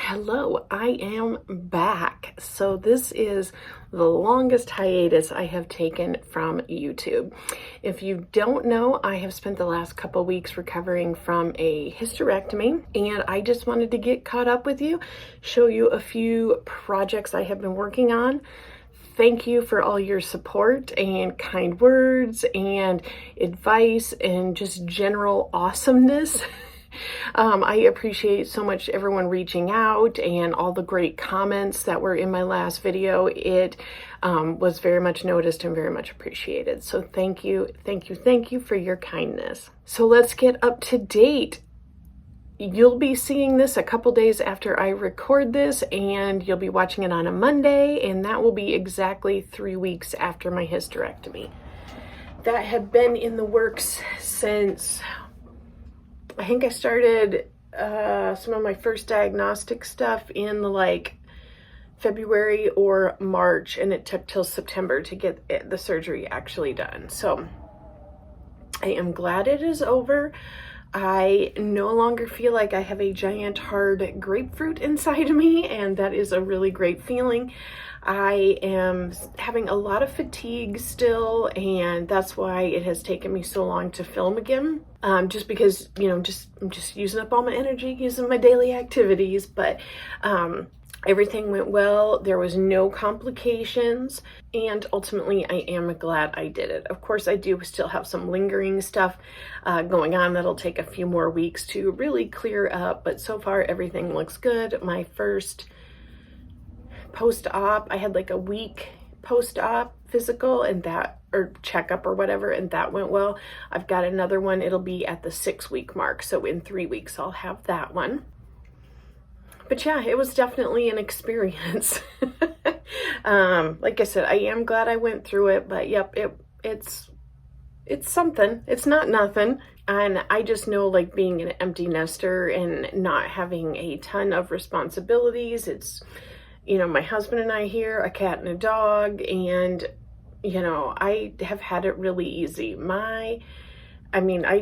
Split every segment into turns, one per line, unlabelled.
Hello, I am back. So this is the longest hiatus I have taken from YouTube. If you don't know, I have spent the last couple weeks recovering from a hysterectomy, and I just wanted to get caught up with you, show you a few projects I have been working on. Thank you for all your support and kind words and advice and just general awesomeness. I appreciate so much everyone reaching out and all the great comments that were in my last video. It was very much noticed and very much appreciated. So thank you for your kindness. So let's get up to date. You'll be seeing this a couple days after I record this, and you'll be watching it on a Monday, and that will be exactly 3 weeks after my hysterectomy. That had been in the works since I think I started some of my first diagnostic stuff in February or March, and it took till September to get the surgery actually done. So I am glad it is over. I no longer feel like I have a giant hard grapefruit inside of me, and that is a really great feeling. I am having a lot of fatigue still, and that's why it has taken me so long to film again. Just because, I'm just using up all my energy, using my daily activities, but everything went well. There was no complications, and ultimately I am glad I did it. Of course, I do still have some lingering stuff going on that'll take a few more weeks to really clear up, but so far everything looks good. My first post-op, I had a week post-op physical or checkup or whatever, and that went well. I've got another one. It'll be at the 6-week mark, so in 3 weeks I'll have that one. But yeah, it was definitely an experience. Like I said, I am glad I went through it, but yep, it's something. It's not nothing. And I just know, being an empty nester and not having a ton of responsibilities, it's, my husband and I here, a cat and a dog, and, I have had it really easy. I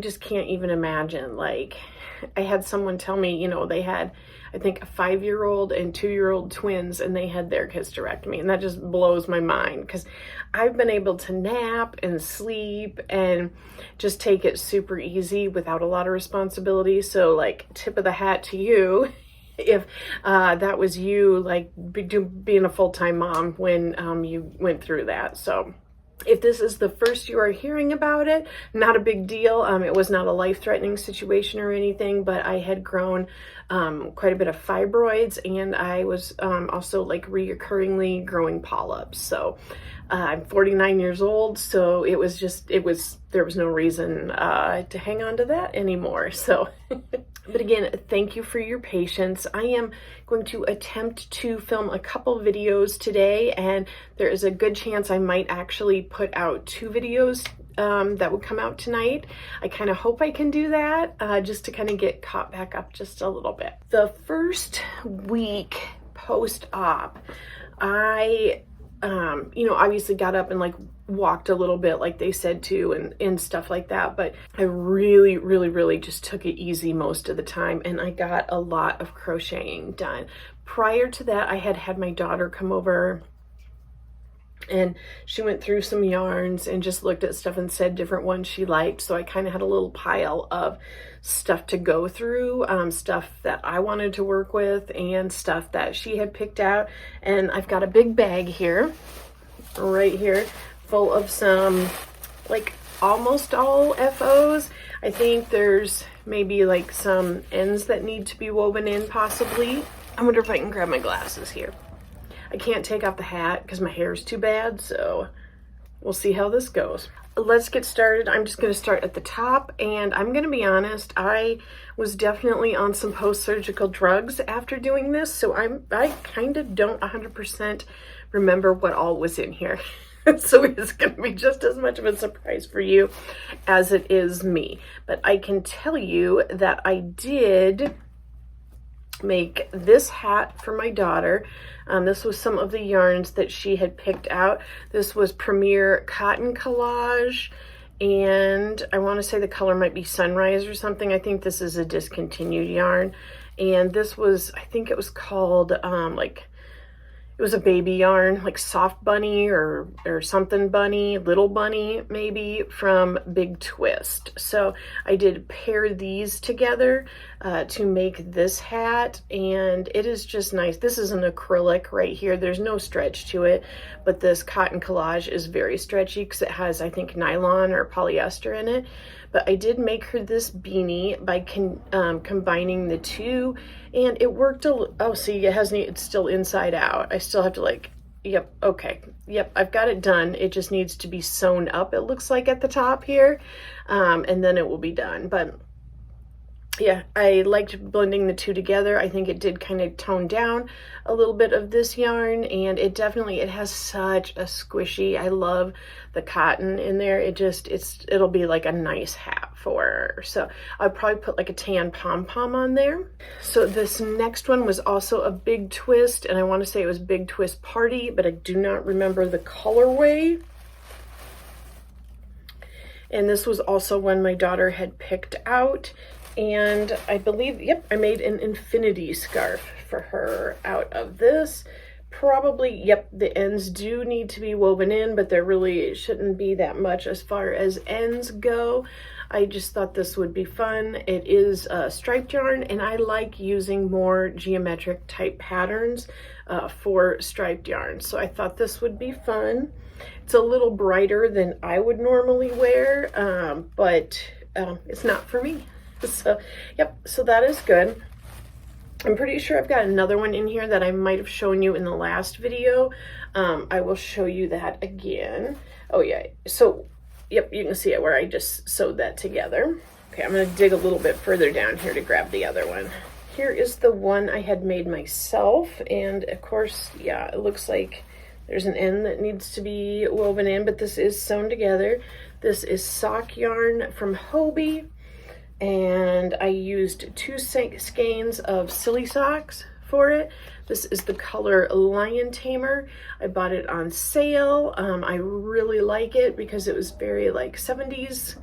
just can't even imagine. I had someone tell me, they had, I think, a 5-year-old and 2-year-old twins, and they had their hysterectomy, and that just blows my mind, because I've been able to nap and sleep and just take it super easy without a lot of responsibility. So, tip of the hat to you if that was you, being a full-time mom when you went through that. So if this is the first you are hearing about it, not a big deal. It was not a life-threatening situation or anything, but I had grown quite a bit of fibroids, and I was also reoccurringly growing polyps. So I'm 49 years old, so there was no reason to hang on to that anymore. So, but again, thank you for your patience. I am going to attempt to film a couple videos today, and there is a good chance I might actually put out 2 videos that would come out tonight. I kind of hope I can do that, just to kind of get caught back up just a little bit. The first week post-op, I obviously got up and walked a little bit like they said to, and stuff like that, but I really just took it easy most of the time, and I got a lot of crocheting done. Prior to that, I had my daughter come over, and she went through some yarns and just looked at stuff and said different ones she liked. So I kind of had a little pile of stuff to go through, stuff that I wanted to work with and stuff that she had picked out. And I've got a big bag here, right here, full of some, almost all FOs. I think there's maybe some ends that need to be woven in possibly. I wonder if I can grab my glasses here. I can't take off the hat because my hair is too bad, so we'll see how this goes. Let's get started. I'm just going to start at the top, and I'm going to be honest, I was definitely on some post-surgical drugs after doing this, so I kind of don't 100% remember what all was in here. So it's going to be just as much of a surprise for you as it is me. But I can tell you that I did make this hat for my daughter. This was some of the yarns that she had picked out. This was Premier Cotton Collage, and I want to say the color might be Sunrise or something. I think this is a discontinued yarn, And this was, I think it was called like, it was a baby yarn, like Soft Bunny or something bunny, Little Bunny maybe, from Big Twist. So I did pair these together to make this hat, and it is just nice. This is an acrylic right here. There's no stretch to it, but this cotton collage is very stretchy because it has, I think, nylon or polyester in it. But I did make her this beanie by combining the two, and it worked oh, see, it's still inside out. I still have to like, yep, okay, yep, I've got it done. It just needs to be sewn up, it looks like, at the top here, and then it will be done. But yeah, I liked blending the two together. I think it did kind of tone down a little bit of this yarn, and it has such a squishy, I love the cotton in there. It'll be like a nice hat for her. So I'll probably put like a tan pom-pom on there. So this next one was also a Big Twist, and I want to say it was Big Twist Party, but I do not remember the colorway. And this was also one my daughter had picked out. And I believe, yep, I made an infinity scarf for her out of this. Probably, yep, the ends do need to be woven in, but there really shouldn't be that much as far as ends go. I just thought this would be fun. It is striped yarn, and I like using more geometric type patterns for striped yarn. So I thought this would be fun. It's a little brighter than I would normally wear, but it's not for me. So, yep, so that is good. I'm pretty sure I've got another one in here that I might have shown you in the last video. I will show you that again. Oh yeah, so, yep, you can see it where I just sewed that together. Okay, I'm gonna dig a little bit further down here to grab the other one. Here is the one I had made myself, and of course, yeah, it looks like there's an end that needs to be woven in, but this is sewn together. This is sock yarn from Hobie. And I used 2 skeins of silly socks for it. This is the color Lion Tamer. I bought it on sale. I really like it because it was very like 70s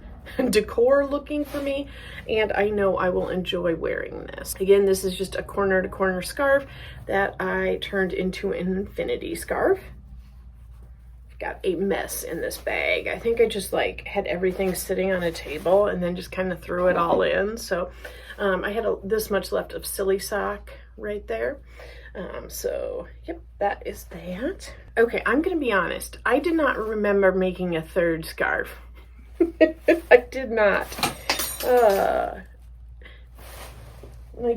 decor looking for me, and I know I will enjoy wearing this. Again, this is just a corner to corner scarf that I turned into an infinity scarf. Got a mess in this bag. I think I just like had everything sitting on a table and then just kind of threw it all in. So I had this much left of silly sock right there. So yep, that is that. Okay, I'm gonna be honest. I did not remember making a third scarf. I did not. I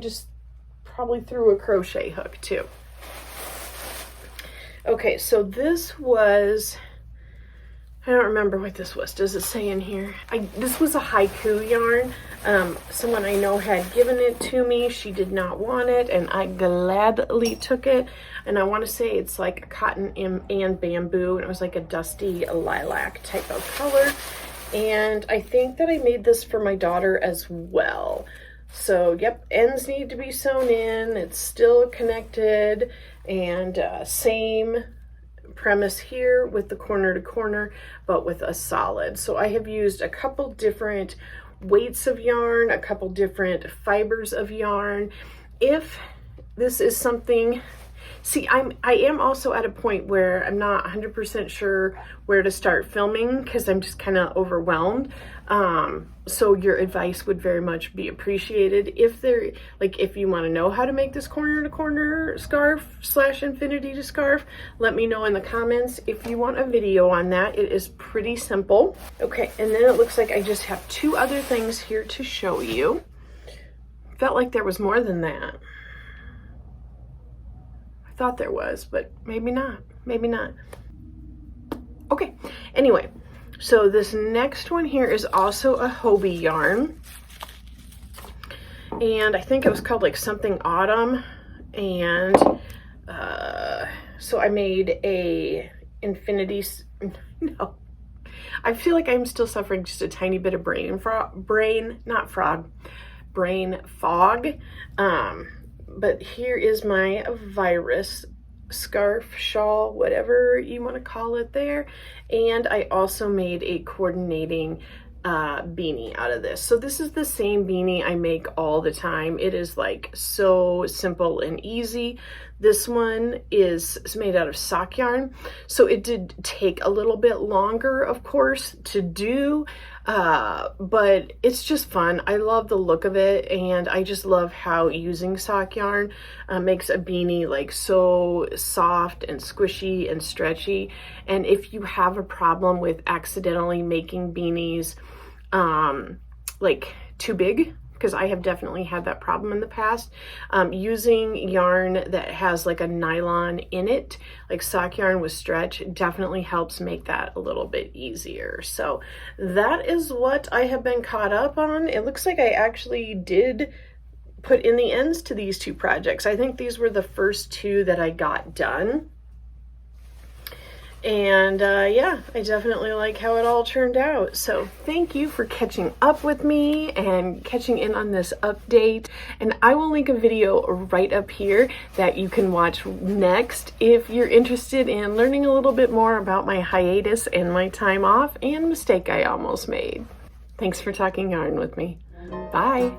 just probably threw a crochet hook too. Okay, so this was, I don't remember what this was. Does it say in here? This was a haiku yarn. Someone I know had given it to me. She did not want it, and I gladly took it. And I want to say it's like a cotton and bamboo, and it was like a dusty lilac type of color. And I think that I made this for my daughter as well. So, yep, ends need to be sewn in. It's still connected, and same premise here with the corner to corner, but with a solid. So I have used a couple different weights of yarn, a couple different fibers of yarn. If this is something, see, I am also at a point where I'm not 100% sure where to start filming because I'm just kind of overwhelmed. So your advice would very much be appreciated. If you want to know how to make this corner to corner scarf / infinity to scarf, let me know in the comments. If you want a video on that, it is pretty simple. Okay, and then it looks like I just have 2 other things here to show you. Felt like there was more than that. I thought there was, but maybe not. Maybe not. Okay, anyway. So this next one here is also a Hobie yarn, and I think it was called like something autumn, and so I made a infinity, no, I feel like I'm still suffering just a tiny bit of brain fog, but here is my virus scarf, shawl, whatever you want to call it there. And I also made a coordinating beanie out of this. So this is the same beanie I make all the time. It is like so simple and easy. This one is made out of sock yarn, so it did take a little bit longer, of course, to do, but it's just fun. I love the look of it, and I just love how using sock yarn makes a beanie like so soft and squishy and stretchy. And if you have a problem with accidentally making beanies like too big, because I have definitely had that problem in the past, using yarn that has like a nylon in it, like sock yarn with stretch, definitely helps make that a little bit easier. So that is what I have been caught up on. It looks like I actually did put in the ends to these two projects. I think these were the first two that I got done. And yeah, I definitely like how it all turned out. So thank you for catching up with me and catching in on this update. And I will link a video right up here that you can watch next if you're interested in learning a little bit more about my hiatus and my time off and mistake I almost made. Thanks for talking yarn with me. Bye.